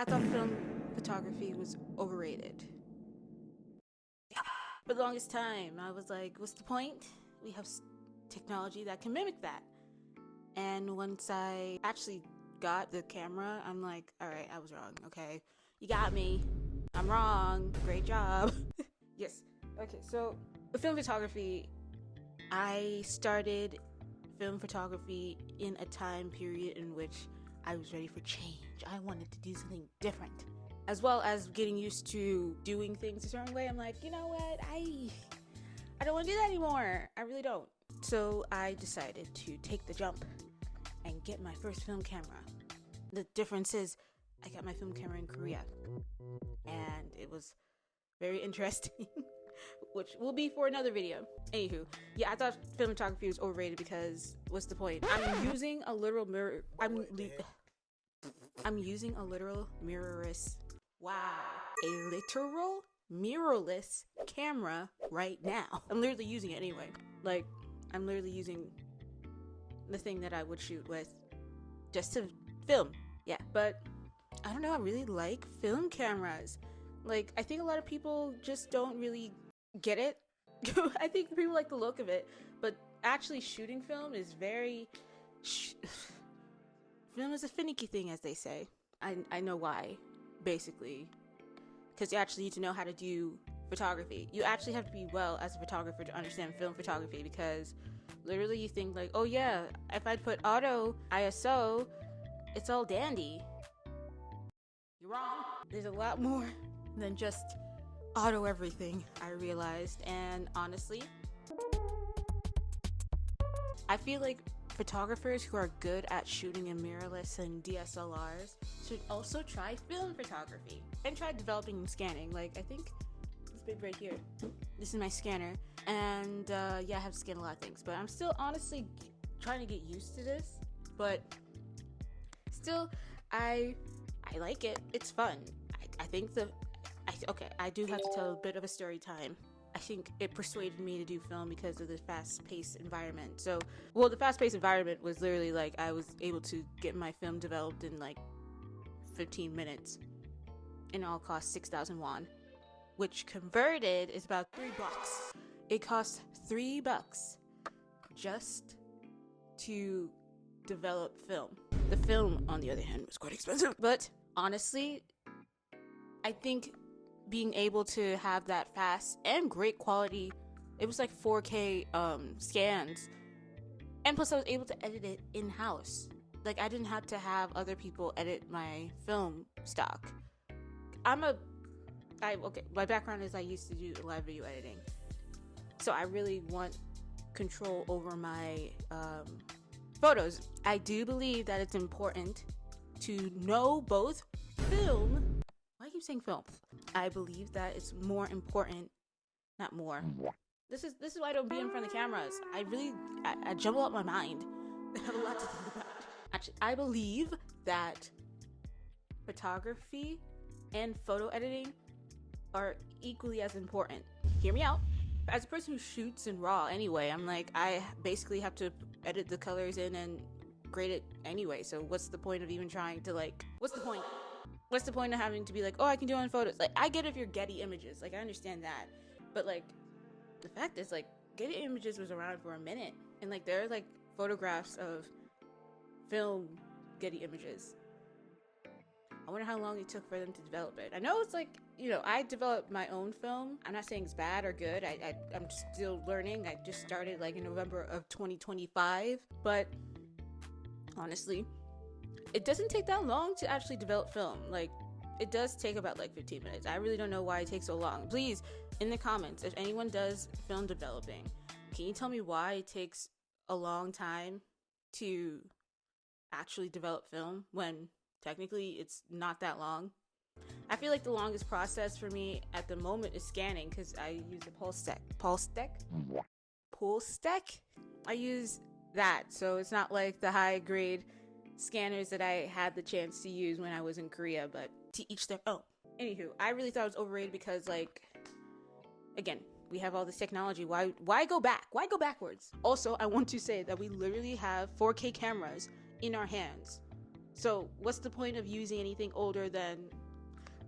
I thought film photography was overrated. For the longest time, I was like, what's the point? We have technology that can mimic that. And once I actually got the camera, I'm like, all right, I was wrong. Okay, you got me. I'm wrong. Great job. Yes. Okay, so with film photography, I started film photography in a time period in which I was ready for change. I wanted to do something different. As well as getting used to doing things a certain way, I'm like, you know what? I don't want to do that anymore. I really don't. So I decided to take the jump and get my first film camera. The difference is I got my film camera in Korea, and it was very interesting, which will be for another video. Anywho, yeah, I thought film photography was overrated because what's the point? I'm using a literal mirror. I'm using a literal mirrorless. Wow, a literal mirrorless camera right now. I'm literally using it anyway. Like, I'm literally using the thing that I would shoot with just to film. Yeah, but I don't know. I really like film cameras. Like, I think a lot of people just don't really get it. I think people like the look of it, but actually shooting film is very... Film is a finicky thing, as they say. I know why, basically. Because you actually need to know how to do photography. You actually have to be well as a photographer to understand film photography, because literally you think like, oh yeah, if I put auto ISO, it's all dandy. You're wrong. There's a lot more than just auto everything, I realized. And honestly, I feel like photographers who are good at shooting in mirrorless and DSLRs should also try film photography and try developing and scanning. Like, I think this bit right here, this is my scanner, and yeah, I have to scan a lot of things, but I'm still honestly trying to get used to this. But still, I like it. It's fun. I think I do have to tell a bit of a story time. I think it persuaded me to do film because of the fast-paced environment. So, well, the fast-paced environment was literally like I was able to get my film developed in like 15 minutes, and it all cost 6,000 won, which converted is about $3. It cost $3 just to develop film. The film, on the other hand, was quite expensive. But honestly, I think being able to have that fast and great quality, it was like 4K scans, and plus I was able to edit it in-house. Like, I didn't have to have other people edit my film stock. My background is I used to do live video editing, so I really want control over my photos. I do believe that it's important to know both film. Why do I keep saying film? I believe that it's more important, not more. This is why I don't be in front of cameras. I jumble up my mind. I have a lot to think about. Actually, I believe that photography and photo editing are equally as important. Hear me out. As a person who shoots in RAW anyway, I'm like, I basically have to edit the colors in and grade it anyway. So what's the point of even trying to what's the point? What's the point of having to be like, oh, I can do it in photos? Like, I get it if you're Getty Images. Like, I understand that. But, like, the fact is, like, Getty Images was around for a minute. And, like, there are, like, photographs of film Getty Images. I wonder how long it took for them to develop it. I know it's like, I developed my own film. I'm not saying it's bad or good. I'm still learning. I just started, like, in November of 2025. But, honestly, it doesn't take that long to actually develop film. Like, it does take about like 15 minutes. I really don't know why it takes so long. Please, in the comments, if anyone does film developing, can you tell me why it takes a long time to actually develop film when technically it's not that long? I feel like the longest process for me at the moment is scanning, because I use a pulse deck. I use that, so it's not like the high grade scanners that I had the chance to use when I was in Korea, but to each their own. Anywho, I really thought it was overrated because, like, again, we have all this technology. Why go back? Why go backwards? Also, I want to say that we literally have 4K cameras in our hands. So what's the point of using anything older than,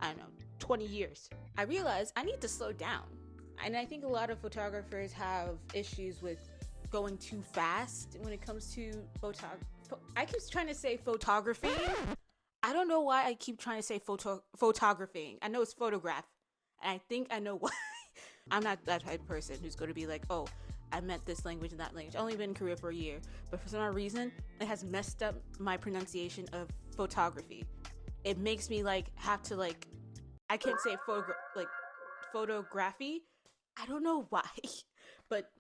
I don't know, 20 years? I realized I need to slow down. And I think a lot of photographers have issues with going too fast when it comes to I keep trying to say photography. I don't know why I keep trying to say photographing. I know it's photograph. And I think I know why. I'm not that type of person who's going to be like, oh, I meant this language and that language. I've only been in Korea for a year. But for some reason, it has messed up my pronunciation of photography. It makes me have to I can't say photography. I don't know why. But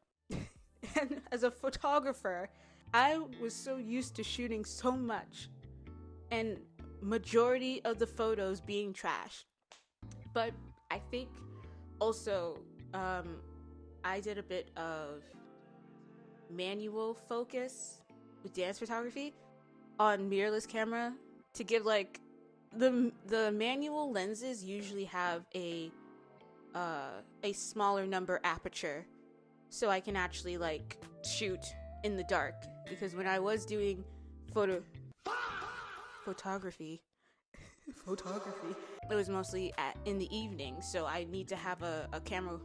and as a photographer, I was so used to shooting so much. And majority of the photos being trash. But I think also I did a bit of manual focus with dance photography on mirrorless camera to give the manual lenses usually have a smaller number aperture, so I can actually shoot in the dark, because when I was doing photography it was mostly in the evening, so I need to have a camera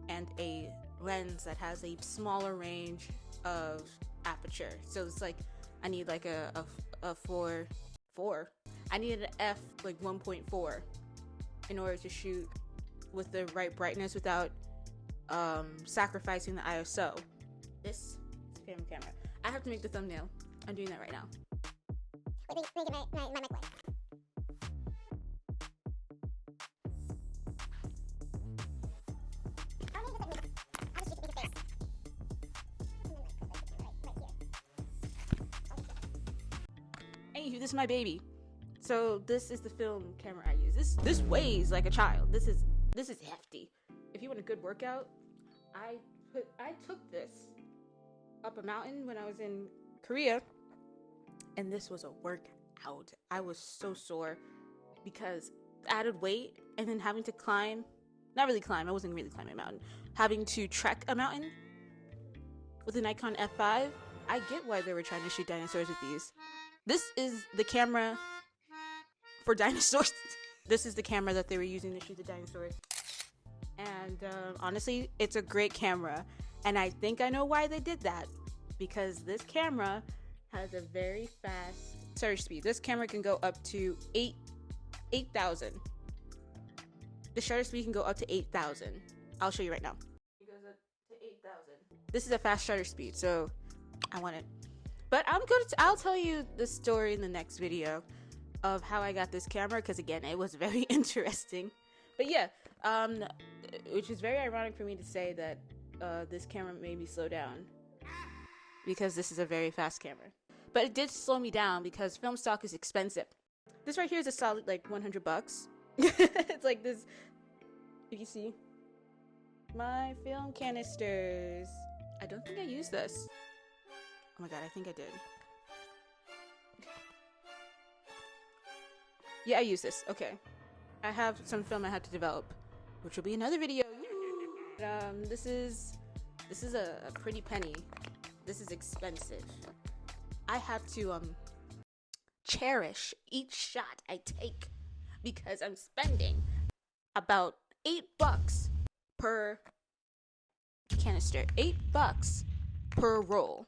and a lens that has a smaller range of aperture. So it's I need a 4. I need an f 1.4 in order to shoot with the right brightness without sacrificing the ISO. This is a camera. I have to make the thumbnail. I'm doing that right now. Wait, get my mic away. Anywho, this is my baby. So this is the film camera I use. This weighs like a child. This is hefty. If you want a good workout, I took this up a mountain when I was in Korea, and this was a workout. I was so sore because added weight and then having to climb. Not really climb. I wasn't really climbing a mountain. Having to trek a mountain with a Nikon F5. I get why they were trying to shoot dinosaurs with these. This is the camera for dinosaurs. This is the camera that they were using to shoot the dinosaurs. And honestly, it's a great camera. And I think I know why they did that. Because this camera has a very fast shutter speed. This camera can go up to 8,000. The shutter speed can go up to 8,000. I'll show you right now. It goes up to 8,000. This is a fast shutter speed, so I want it. But I'll tell you the story in the next video of how I got this camera, because again, it was very interesting. But yeah, which is very ironic for me to say that this camera made me slow down, because this is a very fast camera. But it did slow me down because film stock is expensive. This right here is a solid $100. It's like this. If you see my film canisters, I don't think I used this. Oh my god, I think I did. Yeah, I use this. Okay. I have some film I had to develop, which will be another video. This is a pretty penny. This is expensive. I have to cherish each shot I take because I'm spending about $8 per canister. $8 per roll,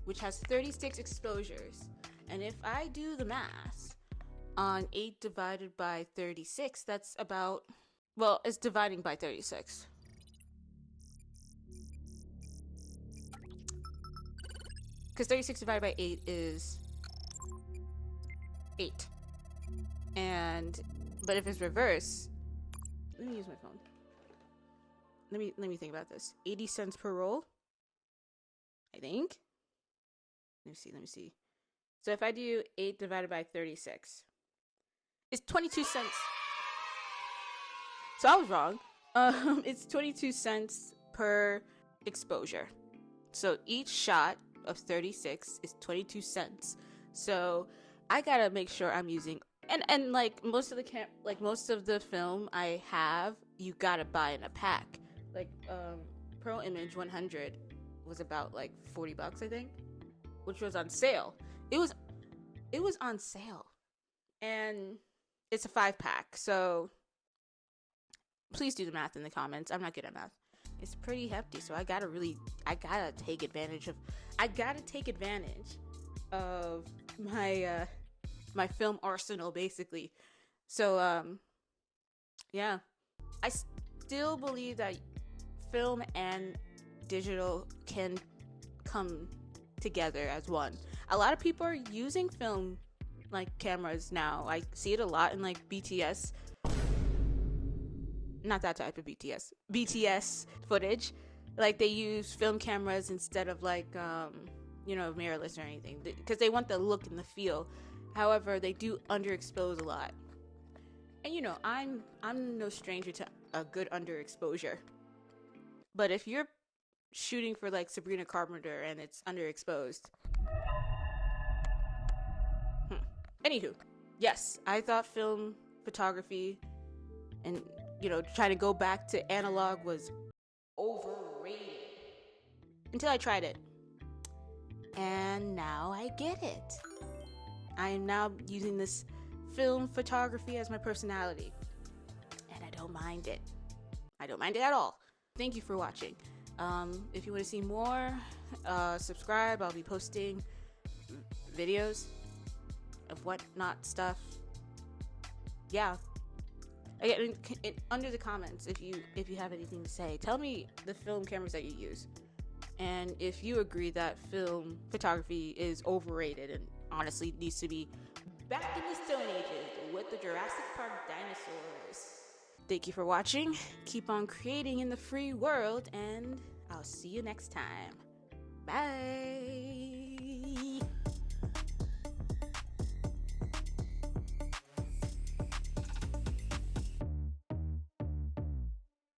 which has 36 exposures. And if I do the math on 8 divided by 36, that's about, well, it's dividing by 36. Because 36 divided by 8 is 8. But if it's reverse, let me use my phone. Let me think about this. 80 cents per roll, I think. Let me see. So if I do 8 divided by 36, it's 22 cents. So I was wrong. It's 22 cents per exposure. So each shot of 36 is 22 cents. So I gotta make sure I'm using, and like most of the film I have, you gotta buy in a pack. Like Pro Image 100 was about $40, I think, which was on sale. It was it was on sale, and it's a 5-pack. So please do the math in the comments. I'm not good at math. It's pretty hefty, so I gotta take advantage of my my film arsenal, basically. So yeah, I still believe that film and digital can come together as one. A lot of people are using film like cameras now. I see it a lot in like BTS, not that type of BTS footage. Like they use film cameras instead of like mirrorless or anything, because they want the look and the feel. However, they do underexpose a lot. And I'm no stranger to a good underexposure. But if you're shooting for like Sabrina Carpenter and it's underexposed. Anywho, yes, I thought film photography and trying to go back to analog was overrated until I tried it. And now I get it. I am now using this film photography as my personality. And I don't mind it. I don't mind it at all. Thank you for watching. If you want to see more, subscribe. I'll be posting videos of whatnot stuff. Yeah. Again, under the comments, if you have anything to say, tell me the film cameras that you use, and if you agree that film photography is overrated and honestly needs to be back in the Stone Ages with the Jurassic Park dinosaurs. Thank you for watching. Keep on creating in the free world, and I'll see you next time. Bye.